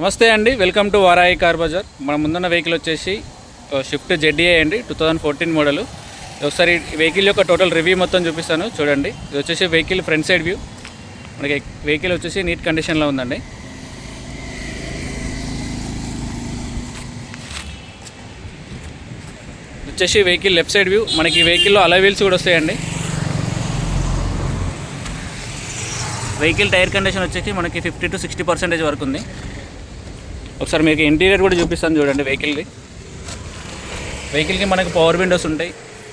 నమస్తే అండి, welcome to Varai car Bazar. మన ముందున్న వెహికల్ వచ్చేసి షిఫ్ట్ ZDI అండి, 2014 మోడల్. ఒకసారి వెహికల్ యొక్క టోటల్ రివ్యూ మొత్తం చూపిస్తాను చూడండి. ఇది వచ్చేసి వెహికల్ ఫ్రంట్ సైడ్ వ్యూ. మనకి వెహికల్ వచ్చేసి నీట్ కండిషన్లో ఉందండి. వచ్చేసి వెహికల్ లెఫ్ట్ సైడ్ వ్యూ. మనకి వెహికల్లో అలాయ్ వీల్స్ కూడా వస్తాయండి. వెహికల్ టైర్ కండిషన్ వచ్చేసి మనకి 50 to 60% వరకు ఉంది. ఒకసారి మీకు ఇంటీరియర్ కూడా చూపిస్తాను చూడండి. వెహికల్కి మనకి పవర్ విండోస్ ఉంటాయి.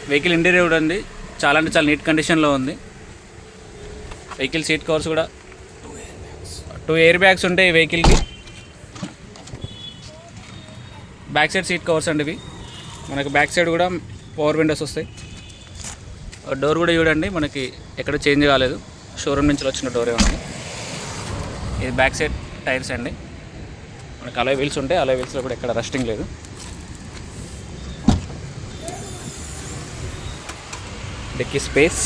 వెహికల్ ఇంటీరియర్ కూడా ఉంది, చాలా అంటే చాలా నీట్ కండిషన్లో ఉంది. వెహికల్ సీట్ కవర్స్ కూడా 2 ఎయిర్ బ్యాగ్స్ ఉంటాయి ఈ వెహికల్కి. బ్యాక్ సైడ్ సీట్ కవర్స్ అండి ఇవి. మనకి బ్యాక్ సైడ్ కూడా పవర్ విండోస్ వస్తాయి. డోర్ కూడా చూడండి, మనకి ఎక్కడ చేంజ్ కాలేదు, షోరూమ్ నుంచి వచ్చిన డోరే ఉంది. ఇది బ్యాక్ సైడ్ టైర్స్ అండి. మనకి అలాయ్ వీల్స్ ఉంటాయి, అలాయ్ వీల్స్లో కూడా ఎక్కడ రస్టింగ్ లేదు. డిక్కీ స్పేస్,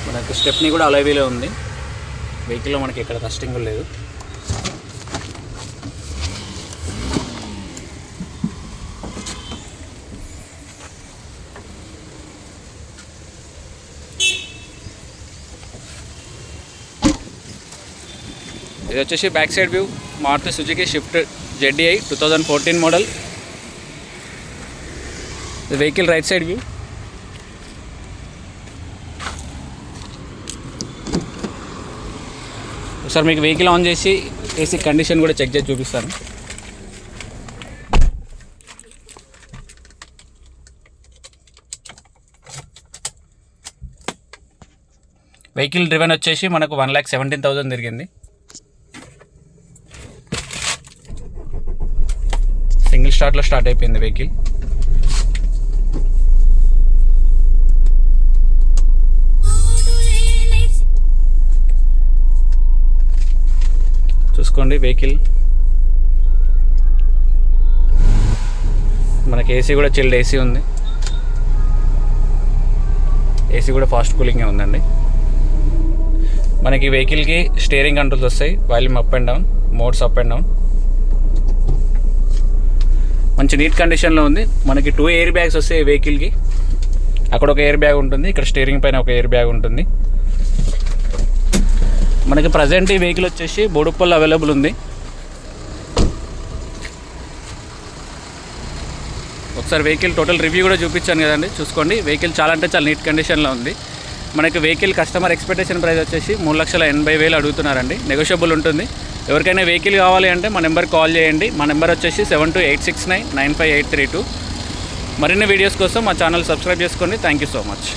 మనకి స్టెప్నీ కూడా అలాయ్ వీలే ఉంది. వెహికల్లో మనకి ఎక్కడ రస్టింగ్ లేదు. ఇది వచ్చేసి back side view. Maruti Suzuki Swift ZDI 2014 model. ఇది వెహికల్ రైట్ సైడ్ వ్యూ. ఒకసారి మీకు వెహికల్ ఆన్ చేసి ఏసీ కండిషన్ కూడా చెక్ చేసి చూపిస్తాను. వెహికల్ డ్రివెన్ వచ్చేసి మనకు 1,17,000 తిరిగింది. సింగిల్ స్టార్ట్లో స్టార్ట్ అయిపోయింది వెహికల్. చూసుకోండి వెహికల్. మనకి ఏసీ కూడా చిల్డ్ ఏసీ ఉంది. ఏసీ కూడా ఫాస్ట్ కూలింగే ఉందండి. మనకి వెహికల్కి స్టీరింగ్ కంట్రోల్స్ వస్తాయి, volume up and down, modes up and down. మంచి నీట్ కండిషన్లో ఉంది. మనకి 2 ఎయిర్ బ్యాగ్స్ వస్తాయి వెహికల్కి. అక్కడ ఒక ఎయిర్ బ్యాగ్ ఉంటుంది, ఇక్కడ స్టీరింగ్ పైన ఒక ఎయిర్ బ్యాగ్ ఉంటుంది. మనకి ప్రజెంట్ ఈ వెహికల్ వచ్చేసి బోడుప్పల్ అవైలబుల్ ఉంది. ఒకసారి వెహికల్ టోటల్ రివ్యూ కూడా చూపించాను కదండి, చూసుకోండి. వెహికల్ చాలా అంటే చాలా నీట్ కండిషన్లో ఉంది. మనకి వెహికల్ కస్టమర్ ఎక్స్పెక్టేషన్ ప్రైస్ వచ్చేసి 3,80,000 అడుగుతున్నారండి. నెగోషియబుల్ ఉంటుంది. ఎవరికైనా వెహికల్ కావాలి అంటే మా నెంబర్ కాల్ చేయండి. మా నెంబర్ వచ్చేసి 7286995832. మరిన్ని వీడియోస్ కోసం మా ఛానల్ సబ్స్క్రైబ్ చేసుకోండి. Thank you so much.